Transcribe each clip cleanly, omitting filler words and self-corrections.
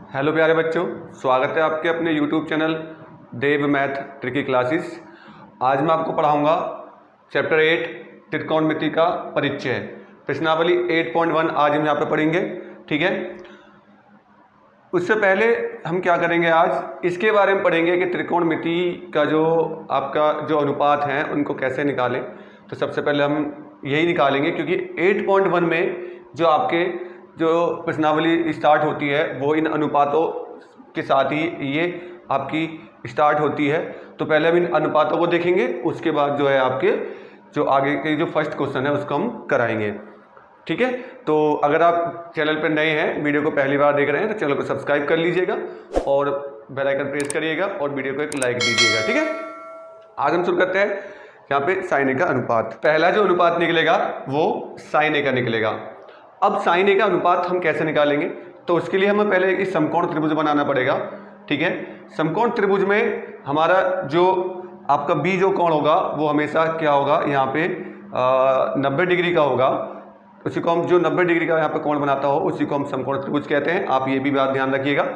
Hello प्यारे बच्चों, स्वागत है आपके अपने YouTube चैनल देव मैथ ट्रिकी क्लासेस। आज मैं आपको पढ़ाऊंगा चैप्टर 8 त्रिकोणमिति का परिचय, प्रश्नावली 8.1 आज हम यहाँ पे पढ़ेंगे। ठीक है, उससे पहले हम क्या करेंगे, आज इसके बारे में पढ़ेंगे कि त्रिकोणमिति का जो आपका जो अनुपात हैं उनको कैसे निकालें। तो सबसे पहले हम यही निकालेंगे क्योंकि 8.1 में जो आपके जो प्रश्नावली स्टार्ट होती है वो इन अनुपातों के साथ ही ये आपकी स्टार्ट होती है। तो पहले हम इन अनुपातों को देखेंगे, उसके बाद जो है आपके जो आगे के जो फर्स्ट क्वेश्चन है उसको हम कराएंगे। ठीक है, तो अगर आप चैनल पर नए हैं, वीडियो को पहली बार देख रहे हैं तो चैनल को सब्सक्राइब कर लीजिएगा और बेल आइकन प्रेस करिएगा और वीडियो को एक लाइक दीजिएगा। ठीक है, आज हम शुरू करते हैं यहाँ पे साइन ए का अनुपात। पहला जो अनुपात निकलेगा वो साइन ए का निकलेगा। अब साइन ए का अनुपात हम कैसे निकालेंगे, तो उसके लिए हमें पहले इस समकोण त्रिभुज बनाना पड़ेगा। ठीक है, समकोण त्रिभुज में हमारा जो आपका बी जो कोण होगा वो हमेशा क्या होगा, यहाँ पे 90 डिग्री का होगा। उसी को हम जो 90 डिग्री का यहाँ पे कोण बनाता हो उसी को हम समकोण त्रिभुज कहते हैं। आप ये भी बात ध्यान रखिएगा।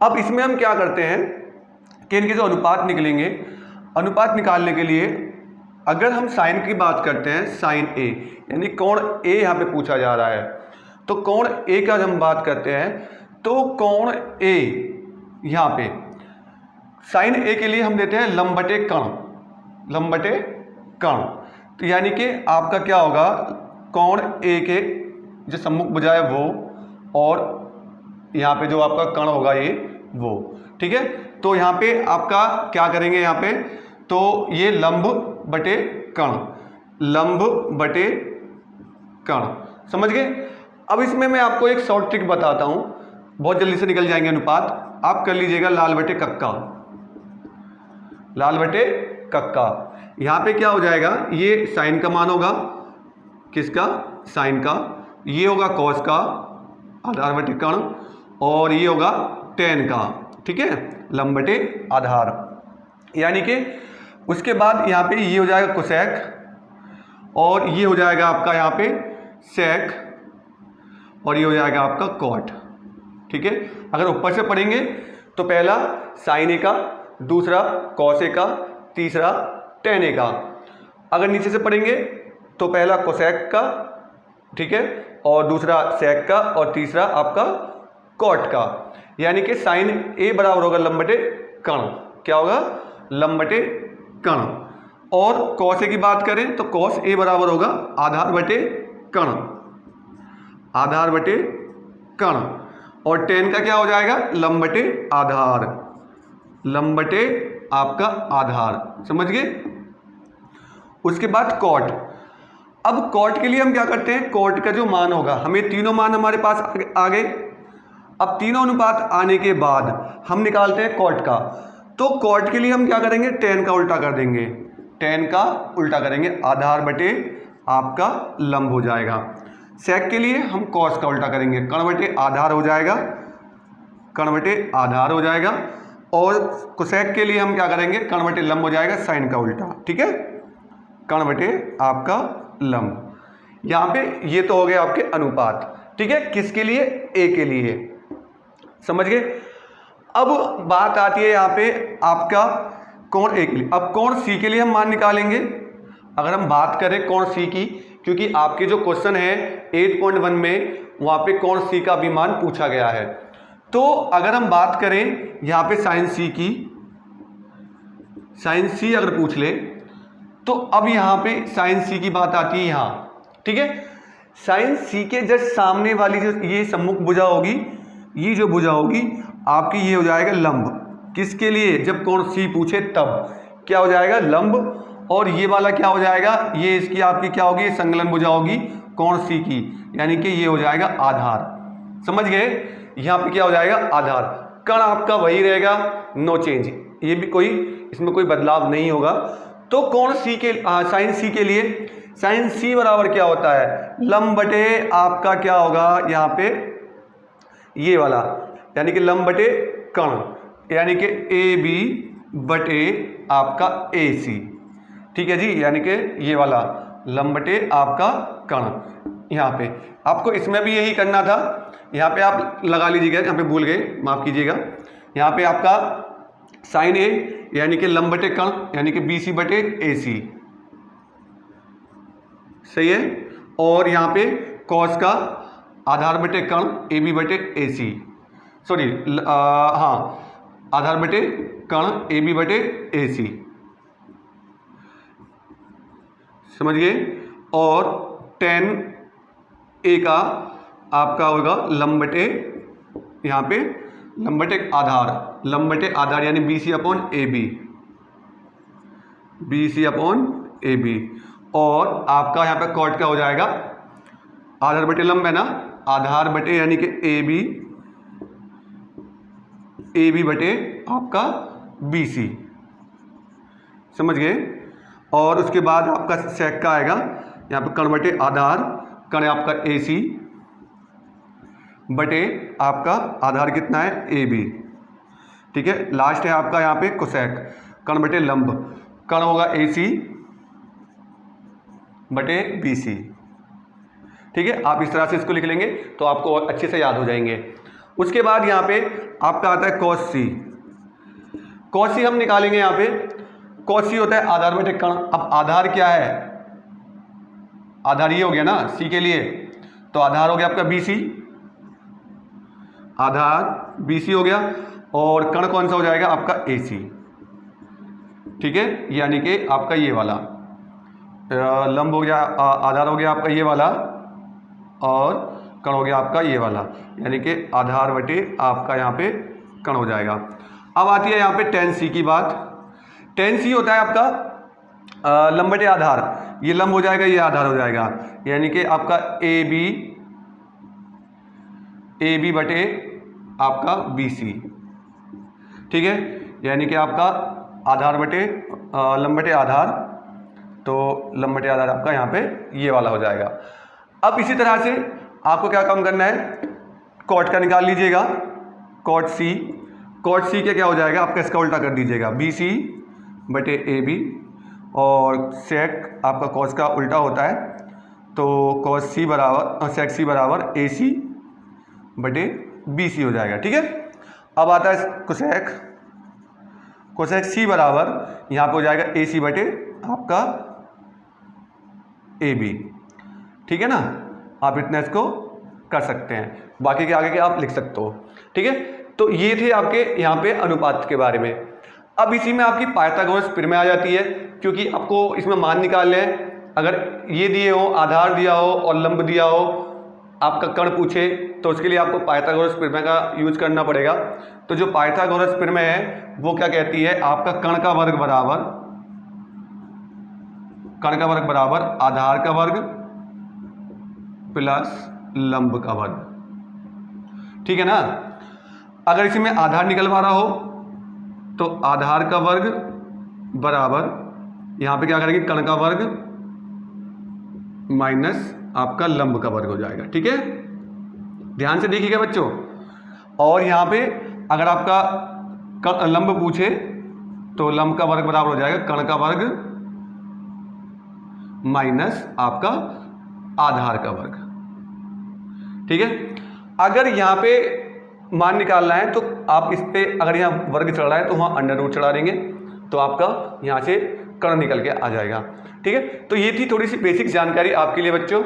अब इसमें हम क्या करते हैं कि इनके जो अनुपात निकलेंगे, अनुपात निकालने के लिए अगर हम साइन की बात करते हैं, साइन ए यानी कोण ए यहाँ पे पूछा जा रहा है, तो कोण ए का जब हम बात करते हैं तो कोण ए यहाँ पे साइन ए के लिए हम देते हैं लंब बटे कर्ण, लंब बटे कर्ण। तो यानी कि आपका क्या होगा, कोण ए के जो सम्मुख भुजा है वो और यहाँ पे जो आपका कर्ण होगा ये वो। ठीक है, तो यहाँ पे आपका क्या करेंगे, यहाँ पे तो ये लंब बटे कर्ण, लंब बटे कर्ण, समझ गए। अब इसमें मैं आपको एक शॉर्ट ट्रिक बताता हूँ, बहुत जल्दी से निकल जाएंगे अनुपात। आप कर लीजिएगा लाल बटे कक्का, लाल बटे कक्का। यहाँ पे क्या हो जाएगा, ये साइन का मान होगा, किसका, साइन का। ये होगा कॉस का, आधार बटे कर्ण, और ये होगा टेन का। ठीक है, लंब बटे आधार। यानी कि उसके बाद यहाँ पे ये हो जाएगा कोसेक, और ये हो जाएगा आपका यहाँ पे सेक, और ये हो जाएगा आपका कॉट। ठीक है, अगर ऊपर से पढ़ेंगे तो पहला साइन ए का, दूसरा कॉस ए का, तीसरा टेन ए का। अगर नीचे से पढ़ेंगे तो पहला कोसेक का, ठीक है, और दूसरा सेक का, और तीसरा आपका कॉट का। यानी कि साइन ए बराबर होगा लंब बटे कर्ण, क्या होगा, लंब बटे कर्ण। और कॉस ए की बात करें तो कॉस ए बराबर होगा आधार बटे कर्ण, आधार बटे कर्ण। और टेन का क्या हो जाएगा, लंब बटे आधार, लंब बटे आपका आधार, समझ गए। उसके बाद कॉट। अब कॉट के लिए हम क्या करते हैं, कॉट का जो मान होगा, हमें तीनों मान हमारे पास आ गए। अब तीनों अनुपात आने के बाद हम निकालते हैं कॉट का। तो कॉट के लिए हम क्या करेंगे, टेन का उल्टा कर देंगे, टेन का उल्टा करेंगे, आधार बटे आपका लंब हो जाएगा। सेक के लिए हम कॉस का उल्टा करेंगे, कर्ण बटे आधार हो जाएगा, कर्ण बटे आधार हो जाएगा। और कोसेक के लिए हम क्या करेंगे, कर्ण बटे लंब हो जाएगा, साइन का उल्टा। ठीक है, कर्ण बटे आपका लंब। यहाँ पे ये तो हो गए आपके अनुपात। ठीक है, किसके लिए, ए के लिए, समझ गए। अब बात आती है यहाँ पे आपका कोण ए के लिए। अब कोण सी के लिए हम मान निकालेंगे। अगर हम बात करें कोण सी की, क्योंकि आपके जो क्वेश्चन है 8.1 में वहाँ पे कोण सी का भी मान पूछा गया है। तो अगर हम बात करें यहाँ पे साइन सी की, साइन सी अगर पूछ ले तो अब यहाँ पे साइन सी की बात आती है यहाँ। ठीक है, साइन सी के जस्ट सामने वाली जो ये सम्मुख भुजा होगी, ये जो भुजा होगी आपकी, ये हो जाएगा लंब। किसके लिए, जब कोण सी पूछे तब क्या हो जाएगा, लंब। और ये वाला क्या हो जाएगा, ये इसकी आपकी क्या होगी, संलग्न भुजा होगी कोण सी की, यानी कि ये हो जाएगा आधार, समझ गए। यहाँ पे क्या हो जाएगा, आधार। कर्ण आपका वही रहेगा, नो चेंज, ये भी कोई इसमें कोई बदलाव नहीं होगा। तो कोण सी के साइन सी के लिए, साइन सी बराबर क्या होता है, लंब बटे आपका क्या होगा यहाँ पे ये वाला, यानी कि लंब बटे कर्ण, यानी कि ए बी बटे आपका ए सी। ठीक है जी, यानी कि ये वाला लंब बटे आपका कर्ण। यहाँ पे आपको इसमें भी यही करना था यहाँ पे आप लगा लीजिएगा, यहाँ पे भूल गए, माफ़ कीजिएगा। यहाँ पे आपका साइन ए यानी कि लंब बटे कर्ण यानी कि BC बटे AC, सही है। और यहाँ पे कॉस का आधार बटे कर्ण AB बटे AC, सॉरी हाँ, आधार बटे कर्ण AB बटे AC, समझ गए। और tan A का आपका होगा लंब बटे, यहाँ पे लंब बटे आधार, लंब बटे आधार यानी BC upon AB, BC upon AB। और आपका यहाँ पे कॉट का हो जाएगा आधार बटे लंब है ना, आधार बटे यानी कि AB बटे आपका BC, समझ गए। और उसके बाद आपका सेक का आएगा यहाँ पे कर्ण बटे आधार, कर्ण आपका AC बटे आपका आधार कितना है AB, ठीक है। लास्ट है आपका यहाँ पे कोसेक, कर्ण बटे लंब, कर्ण होगा AC बटे BC, ठीक है। आप इस तरह से इसको लिख लेंगे तो आपको अच्छे से याद हो जाएंगे। उसके बाद यहाँ पे आपका आता है cos C। cos C हम निकालेंगे, यहाँ पे cos C होता है आधार बटे कर्ण। अब आधार क्या है, आधार ये हो गया ना C के लिए, तो आधार हो गया आपका BC, आधार BC हो गया। और कर्ण कौन सा हो जाएगा आपका AC, ठीक है, यानी कि आपका ये वाला लंब हो गया, आधार हो गया आपका ये वाला, और कर्ण हो गया आपका ये वाला, यानी कि आधार बटे आपका यहाँ पे कर्ण हो जाएगा। अब आती है यहाँ पे tan C की बात। tan C होता है आपका लंब बटे आधार, ये लंब हो जाएगा, ये आधार हो जाएगा, यानी कि आपका AB बटे आपका BC, ठीक है, यानी कि आपका आधार बटे लंब बटे आधार, तो लंब बटे आधार आपका यहाँ पे ये वाला हो जाएगा। अब इसी तरह से आपको क्या काम करना है, कॉट का निकाल लीजिएगा, cot C के क्या हो जाएगा आपका, इसका उल्टा कर दीजिएगा, BC बटे AB। और सेक आपका कॉस का उल्टा होता है, तो cos C बराबर सेक C बराबर AC बटे BC हो जाएगा, ठीक है। अब आता है कोसेक C बराबर यहाँ पे हो जाएगा AC बटे आपका AB, ठीक है ना। आप इतना इसको कर सकते हैं, बाकी के आगे के आप लिख सकते हो, ठीक है। तो ये थे आपके यहाँ पे अनुपात के बारे में। अब इसी में आपकी पाइथागोरस प्रमेय आ जाती है, क्योंकि आपको इसमें मान निकालने हैं। अगर ये दिए हो, आधार दिया हो और लंब दिया हो, आपका कर्ण पूछे, तो उसके लिए आपको पाइथागोरस प्रमेय का यूज करना पड़ेगा। तो जो पाइथागोरस प्रमेय है वो क्या कहती है, आपका कर्ण का वर्ग बराबर आधार का वर्ग प्लस लंब का वर्ग, ठीक है ना। अगर इसी में आधार निकलवा रहा हो तो आधार का वर्ग बराबर यहाँ पे क्या करेंगे, कर्ण का वर्ग माइनस आपका लंब का वर्ग हो जाएगा, ठीक है। ध्यान से देखिएगा बच्चों। और यहाँ पे अगर आपका लंब पूछे तो लंब का वर्ग बराबर हो जाएगा कर्ण का वर्ग माइनस आपका आधार का वर्ग, ठीक है। अगर यहाँ पे मान निकालना है तो आप इस पे, अगर यहाँ वर्ग चढ़ रहा है तो वहाँ अंडर रूट चढ़ा देंगे, तो आपका यहाँ से कर्ण निकल के आ जाएगा, ठीक है। तो ये थी थोड़ी सी बेसिक जानकारी आपके लिए बच्चों।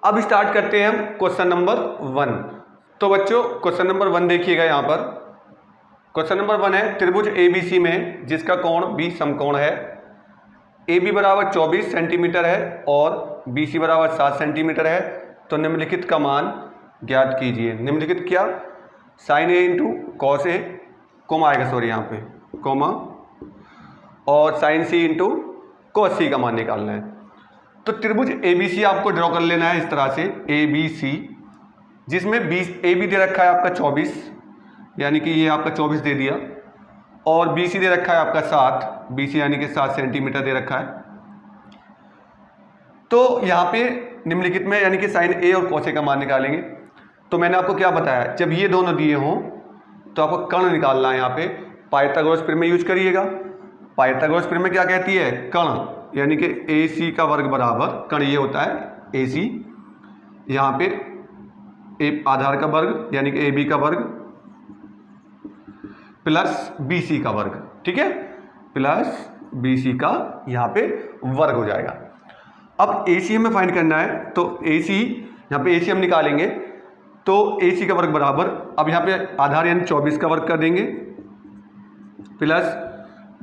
अब स्टार्ट करते हैं हम क्वेश्चन नंबर 1। तो बच्चों क्वेश्चन नंबर 1 देखिएगा, यहाँ पर क्वेश्चन नंबर 1 है, त्रिभुज ABC में जिसका कोण B समकोण है, AB बराबर 24 सेंटीमीटर है और BC बराबर 7 सेंटीमीटर है, तो निम्नलिखित का मान ज्ञात कीजिए। निम्नलिखित क्या, sine A into cos A, comma आएगा सॉरी यहाँ पे, कोमा, और sine C into cos C का मान निकालना है। तो त्रिभुज ABC आपको ड्रॉ कर लेना है इस तरह से, ABC, जिसमें AB दे रखा है आपका 24, यानी कि ये आपका 24 दे दिया, और BC दे रखा है आपका 7, BC यानी कि 7 सेंटीमीटर दे रखा है। तो यहाँ पे निम्नलिखित में यानी कि साइन A और कॉस A का मान निकालेंगे। तो मैंने आपको क्या बताया, जब ये दोनों दिए हों तो आपको कर्ण निकालना है। यहाँ पे पाइथागोरस प्रमेय यूज करिएगा। पाइथागोरस प्रमेय क्या कहती है, कर्ण यानी कि AC का वर्ग बराबर, कर्ण ये होता है AC, यहाँ पे आधार का वर्ग यानी कि AB का वर्ग प्लस BC का वर्ग, ठीक है, प्लस BC का यहाँ पे वर्ग हो जाएगा। अब AC हमें फाइंड करना है, तो AC यहाँ पे AC हम निकालेंगे, तो AC का वर्ग बराबर, अब यहाँ पे आधार यानी 24 का वर्ग कर देंगे प्लस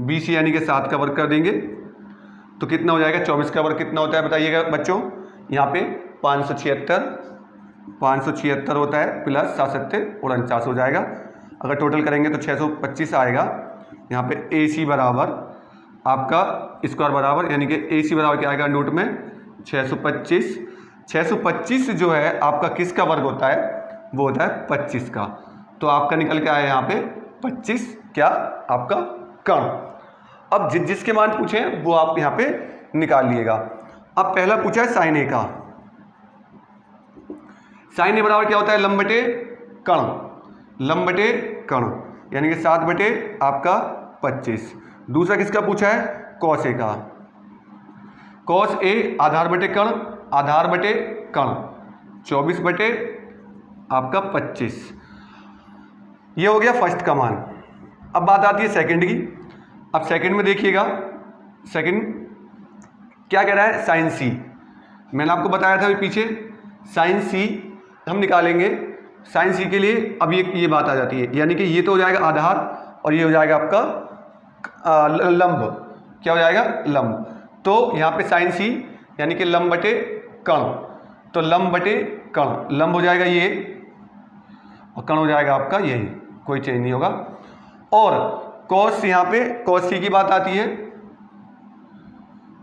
BC यानी कि 7 का वर्ग कर देंगे, तो कितना हो जाएगा, 24 का वर्ग कितना होता है बताइएगा बच्चों, यहाँ पे 576 होता है प्लस 7 हो जाएगा। अगर टोटल करेंगे तो 625 आएगा। यहाँ पे AC बराबर आपका स्क्वायर बराबर यानी कि AC बराबर क्या आएगा नोट में 625 जो है आपका किसका वर्ग होता है, वो होता है 25 का। तो आपका निकल के आया यहाँ पे 25 क्या आपका कण। अब जिसके मान पूछे वो आप यहाँ पे निकाल लिएगा। अब पहला पूछा है साइन ए का। साइन ए बराबर क्या होता है, लंब बटे कण यानी कि 7 बटे आपका 25। दूसरा किसका पूछा है, कॉस ए का। कॉस ए आधार बटे कण 24 बटे आपका 25। ये हो गया फर्स्ट का मान। अब बात आती है सेकंड की। अब सेकंड में देखिएगा, सेकंड क्या कह रहा है, साइन सी। मैंने आपको बताया था अभी पीछे, साइन सी हम निकालेंगे। साइन सी के लिए अब ये बात आ जाती है, यानी कि ये तो हो जाएगा आधार और ये हो जाएगा आपका लंब। क्या हो जाएगा, लंब। तो यहाँ पे साइन सी यानी कि लंब बटे कण, तो लंब बटे कण, लंब हो जाएगा ये और कण हो जाएगा आपका यही, कोई चेंज नहीं होगा। और कॉस, यहाँ पे कॉस सी की बात आती है,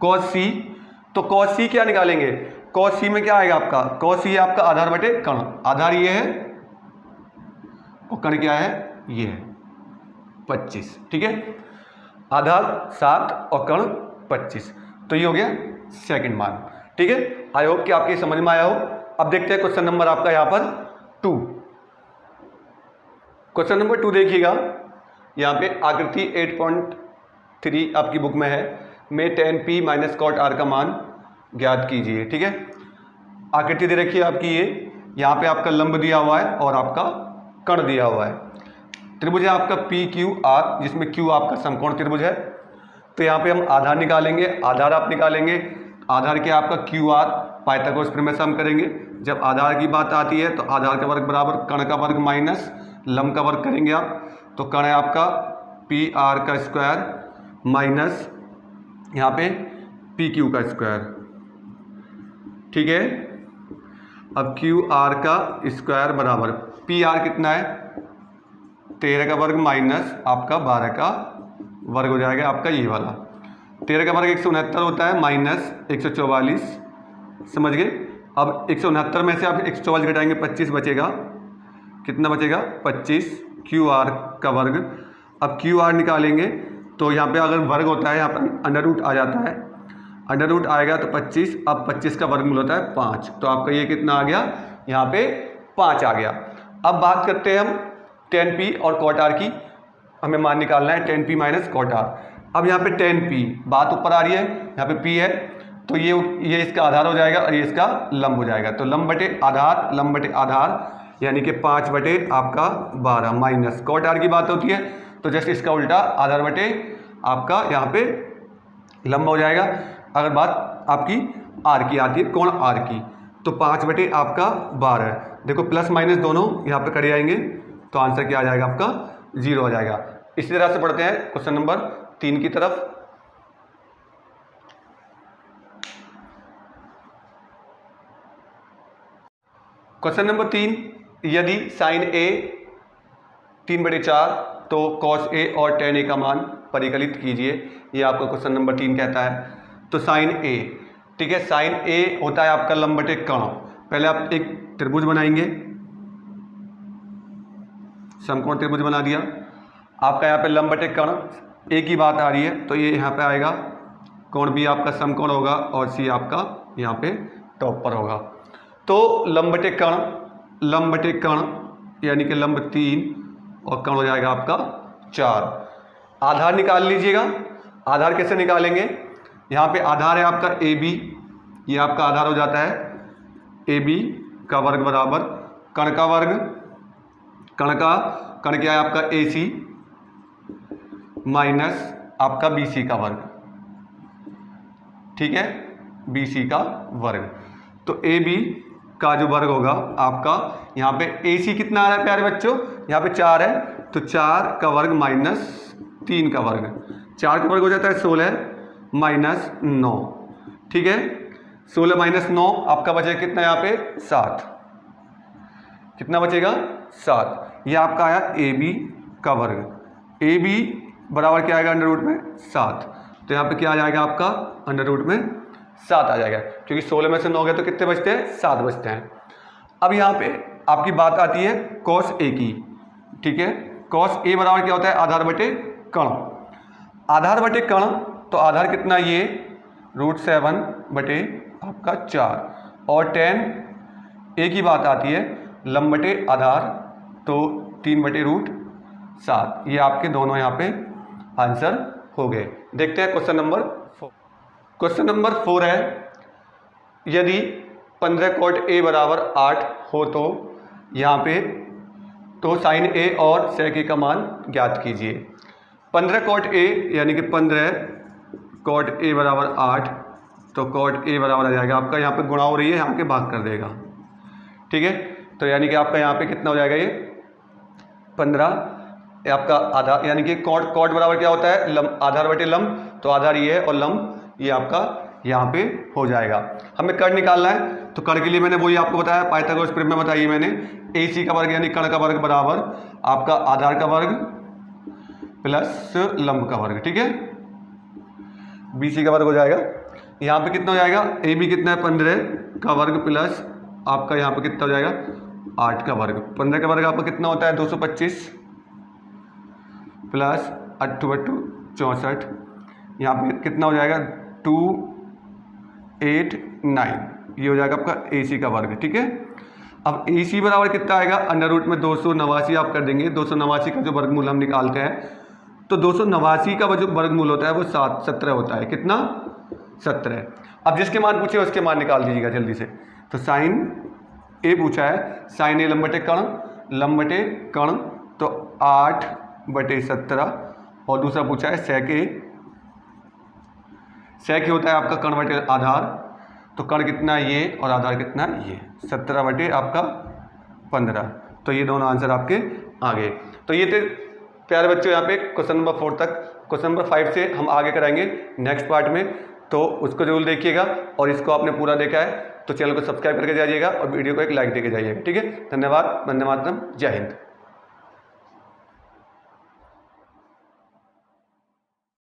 कॉस सी। तो कॉस सी क्या निकालेंगे, कॉस सी में क्या आएगा आपका, कॉस सी है आपका आधार बटे कण। आधार ये है और कण क्या है, ये है 25, ठीक है। आधार 7 और कण 25। तो ये हो गया सेकंड मान, ठीक है। आई होप कि आपके समझ में आया हो। अब देखते हैं क्वेश्चन नंबर आपका यहाँ पर 2। क्वेश्चन नंबर 2 देखिएगा, यहाँ पे आकृति 8.3 आपकी बुक में है, में tan p minus cot r का मान ज्ञात कीजिए, ठीक है। आकृति दे रखी है आपकी ये, यहाँ पे आपका लंब दिया हुआ है और आपका कण दिया हुआ है। त्रिभुज है आपका PQR, जिसमें Q आपका समकोण त्रिभुज है। तो यहाँ पे हम आधार निकालेंगे, आधार आप निकालेंगे, आधार क्या आपका QR, पाइथागोरस प्रमेय से हम करेंगे। जब आधार की बात आती है तो आधार का वर्ग बराबर कण का वर्ग माइनस लंब का वर्ग करेंगे आप, तो कण है आपका PR का स्क्वायर माइनस यहाँ पे PQ का स्क्वायर, ठीक है। अब QR का स्क्वायर बराबर PR कितना है, 13 का वर्ग माइनस आपका 12 का वर्ग हो जाएगा आपका ये वाला। 13 का वर्ग 169 होता है माइनस 144, समझ गए। अब 169 में से आप 144 घटाएंगे 25 बचेगा, कितना बचेगा 25 QR का वर्ग। अब QR निकालेंगे तो यहाँ पे अगर वर्ग होता है यहाँ पे अंडर रूट आ जाता है, अंडर रूट आएगा तो 25, अब 25 का वर्गमूल होता है 5, तो आपका ये कितना आ गया, यहाँ पे 5 आ गया। अब बात करते हैं हम tan p और cot r की, हमें मान निकालना है tan p minus cot r। अब यहाँ पे tan p बात ऊपर आ रही है, यहाँ पे p है तो ये इसका आधार हो जाएगा और ये इसका लंब हो जाएगा। तो लंब बटे आधार यानी कि 5 बटे आपका 12 माइनस cot r की बात होती है तो जैसे इसका उल्टा आधार बटे आपका यहाँ पे लंब हो जाएगा। अगर बात आपकी r की आती है, कोण r की, तो 5 बटे आपका 12, देखो प्लस माइनस दोनों यहाँ पे करे आएंगे तो आंसर क्या आ जाएगा आपका 0 आ जाएगा। इसी तरह से पढ़ते हैं क्वेश्चन नंबर 3 की तरफ। क्वेश्चन नंबर 3, यदि साइन a 3/4 तो कॉस a और tan a का मान परिकलित कीजिए, ये आपका क्वेश्चन नंबर 3 कहता है। तो साइन a, ठीक है, साइन a होता है आपका लंब बटे कण। पहले आप एक त्रिभुज बनाएंगे, समकोण त्रिभुज बना दिया आपका, यहाँ पे लंब बटे कण a की बात आ रही है तो ये यहाँ पे आएगा, कोण भी आपका समकोण होगा और c आपका यहाँ पे टॉप पर होगा। तो लंब बटे कण यानी कि लंब 3 और कण हो जाएगा आपका 4। आधार निकाल लीजिएगा। आधार कैसे निकालेंगे, यहाँ पे आधार है आपका AB, ये आपका आधार हो जाता है AB का वर्ग बराबर कण का वर्ग, कण क्या है आपका AC माइनस आपका BC का वर्ग, ठीक है, BC का वर्ग। तो AB का जो वर्ग होगा आपका, यहाँ पे AC कितना आ रहा है प्यारे बच्चों, यहाँ पे 4 है, तो 4 का वर्ग माइनस 3 का वर्ग, 4 का वर्ग हो जाता है 16 माइनस 9, ठीक है। 16 माइनस 9 आपका बचेगा कितना यहाँ पे 7, कितना बचेगा 7। ये आपका आया AB का वर्ग, AB बराबर क्या आएगा अंडर रूट में 7, तो यहाँ पे क्या आ जाएगा आपका अंडर रूट में 7 आ जाएगा, क्योंकि 16 में से 9 गए तो कितने बचते हैं 7 बचते हैं। अब यहाँ पे आपकी बात आती है cos A की, ठीक है। cos A बराबर क्या होता है आधार बटे कण, आधार बटे कण, तो आधार कितना ये √7 बटे आपका 4, और tan A की बात आती है लंब बटे आधार, तो 3 बटे √7। ये आपके दोनों यहाँ पे आंसर हो गए। देखते हैं क्वेश्चन नंबर 4। क्वेश्चन नंबर 4 है, यदि 15 cot A बराबर 8 हो तो यहाँ पे तो sin A और sec A का मान ज्ञात कीजिए। 15 cot A यानी कि 15 cot A बराबर 8, तो cot A बराबर आ जाएगा आपका, यहाँ पे गुणा हो रही है, यहाँ के भाग कर देगा, ठीक है। तो यानी कि आपका यहाँ पे कितना हो जाएगा, ये 15 आपका आधार, यानी कि कॉट बराबर क्या होता है लंब, आधार बटे लंब, तो आधार ये है और लंब ये आपका यहाँ पे हो जाएगा। हमें कर्ण निकालना है, तो कर्ण के लिए मैंने वही आपको बताया, पाइथागोरस प्रमेय में बताइए मैंने, AC का वर्ग यानी कर्ण का वर्ग बराबर आपका आधार का वर्ग प्लस लंब का वर्ग, ठीक है, BC का वर्ग हो जाएगा। यहाँ पे कितना हो जाएगा, AB कितना है 15 का वर्ग प्लस आपका यहाँ पे कितना हो जाएगा 8 का वर्ग, 15 का वर्ग आपका कितना होता है 225 प्लस 8 बट्टू 64, यहाँ पे कितना हो जाएगा 289, ये हो जाएगा आपका AC का वर्ग, ठीक है। अब AC बराबर कितना आएगा, अंडर रूट में 289 आप कर देंगे, 289 का जो वर्गमूल हम निकालते हैं, तो 289 का जो वर्गमूल होता है वो 17 होता है, कितना 17। अब जिसके मान पूछे उसके मान निकाल दीजिएगा जल्दी से। तो sin A पूछा है, sin A लंब बटे कर्ण, लंब बटे कर्ण, तो 8 बटे 17, और दूसरा पूछा है sec A, sec होता है आपका कर्ण बटे आधार, तो कर्ण कितना है ये और आधार कितना है ये, 17 बटे आपका 15, तो ये दोनों आंसर आपके आ गए। तो ये थे प्यारे बच्चों यहाँ पे क्वेश्चन नंबर 4 तक। क्वेश्चन नंबर 5 से हम आगे कराएंगे नेक्स्ट पार्ट में, तो उसको जरूर देखिएगा, और इसको आपने पूरा देखा है तो चैनल को सब्सक्राइब करके जाइएगा और वीडियो को एक लाइक देके जाइएगा, ठीक है। धन्यवाद, वंदे मातरम, जय हिंद।